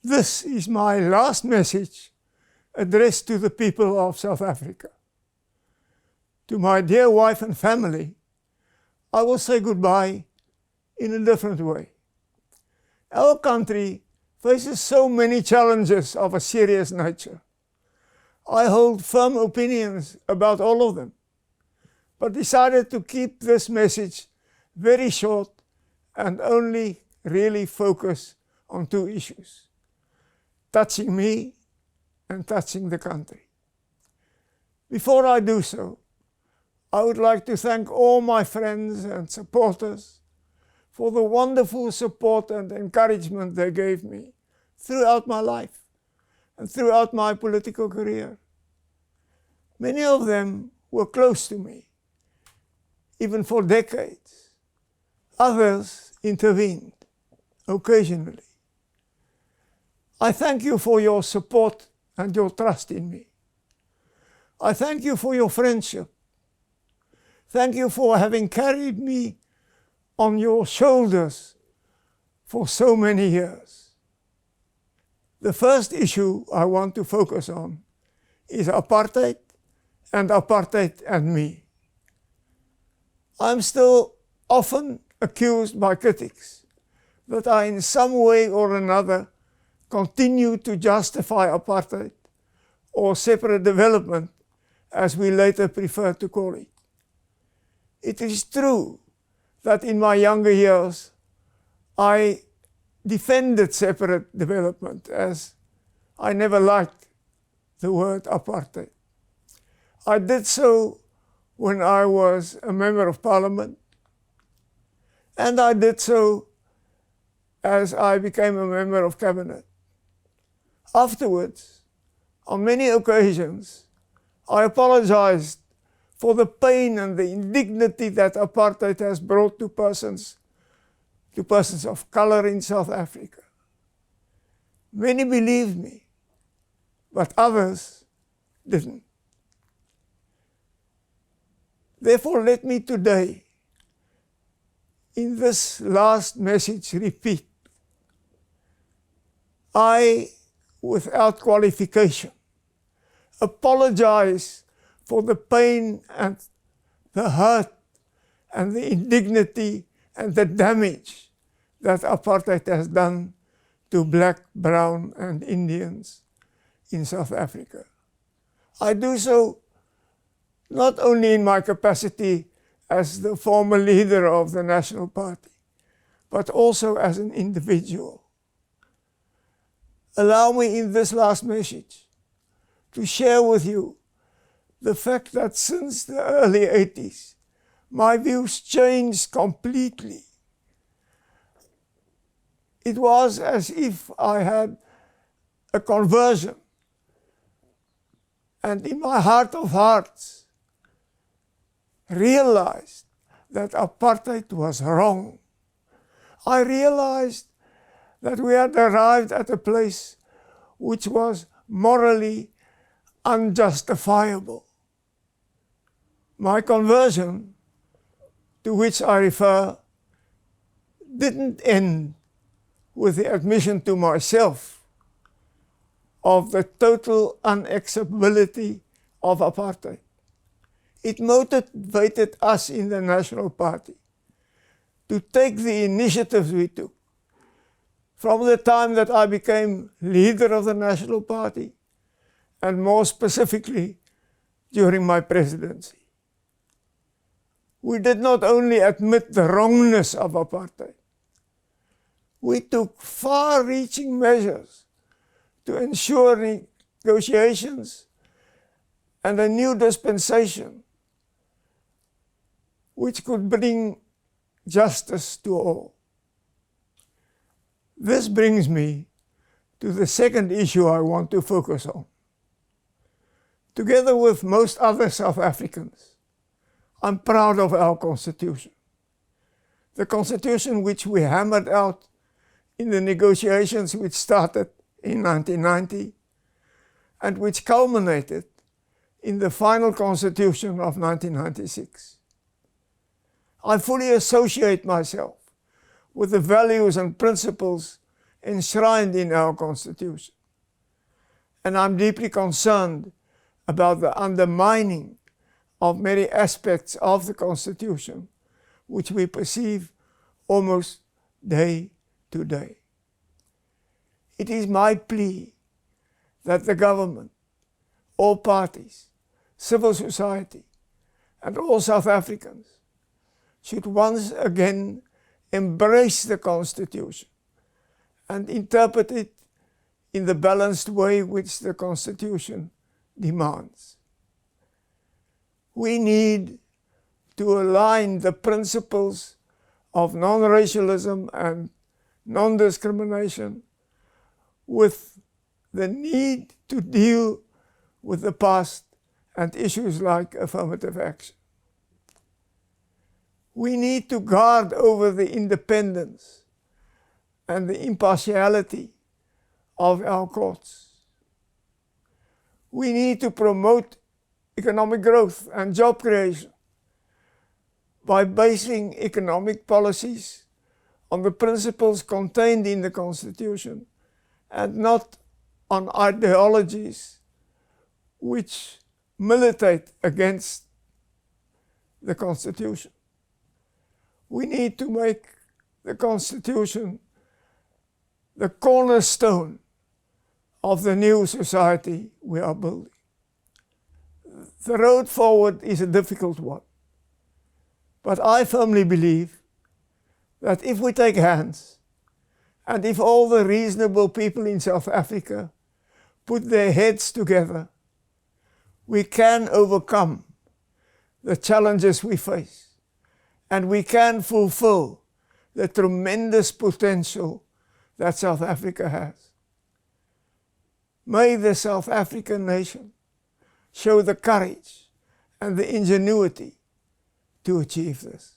This is my last message addressed to the people of South Africa. To my dear wife and family, I will say goodbye in a different way. Our country faces so many challenges of a serious nature. I hold firm opinions about all of them, but decided to keep this message very short and only really focus on two issues, touching me and touching the country. Before I do so, I would like to thank all my friends and supporters for the wonderful support and encouragement they gave me throughout my life and throughout my political career. Many of them were close to me, even for decades. Others intervened occasionally. I thank you for your support and your trust in me. I thank you for your friendship. Thank you for having carried me on your shoulders for so many years. The first issue I want to focus on is apartheid and me. I'm still often accused by critics that I in some way or another continue to justify apartheid or separate development, as we later prefer to call it. It is true that in my younger years I defended separate development, as I never liked the word apartheid. I did so when I was a member of parliament, and I did so as I became a member of cabinet. Afterwards, on many occasions, I apologized for the pain and the indignity that apartheid has brought to persons of color in South Africa. Many believed me, but others didn't. Therefore, let me today, in this last message, repeat: I, without qualification, apologize for the pain and the hurt and the indignity and the damage that apartheid has done to black, brown, and Indians in South Africa. I do so not only in my capacity as the former leader of the National Party, but also as an individual. Allow me in this last message to share with you the fact that since the early 80s, my views changed completely. It was as if I had a conversion, and in my heart of hearts, realized that apartheid was wrong. I realized that we had arrived at a place which was morally unjustifiable. My conversion, to which I refer, didn't end with the admission to myself of the total unacceptability of apartheid. It motivated us in the National Party to take the initiatives we took from the time that I became leader of the National Party, and more specifically during my presidency. We did not only admit the wrongness of apartheid, we took far-reaching measures to ensure negotiations and a new dispensation which could bring justice to all. This brings me to the second issue I want to focus on. Together with most other South Africans, I'm proud of our Constitution. The Constitution which we hammered out in the negotiations which started in 1990 and which culminated in the final Constitution of 1996. I fully associate myself with the values and principles enshrined in our Constitution. And I'm deeply concerned about the undermining of many aspects of the Constitution, which we perceive almost day to day. It is my plea that the government, all parties, civil society, and all South Africans should once again embrace the Constitution and interpret it in the balanced way which the Constitution demands. We need to align the principles of non-racialism and non-discrimination with the need to deal with the past and issues like affirmative action. We need to guard over the independence and the impartiality of our courts. We need to promote economic growth and job creation by basing economic policies on the principles contained in the Constitution and not on ideologies which militate against the Constitution. We need to make the Constitution the cornerstone of the new society we are building. The road forward is a difficult one, but I firmly believe that if we take hands and if all the reasonable people in South Africa put their heads together, we can overcome the challenges we face and we can fulfill the tremendous potential that South Africa has. May the South African nation show the courage and the ingenuity to achieve this.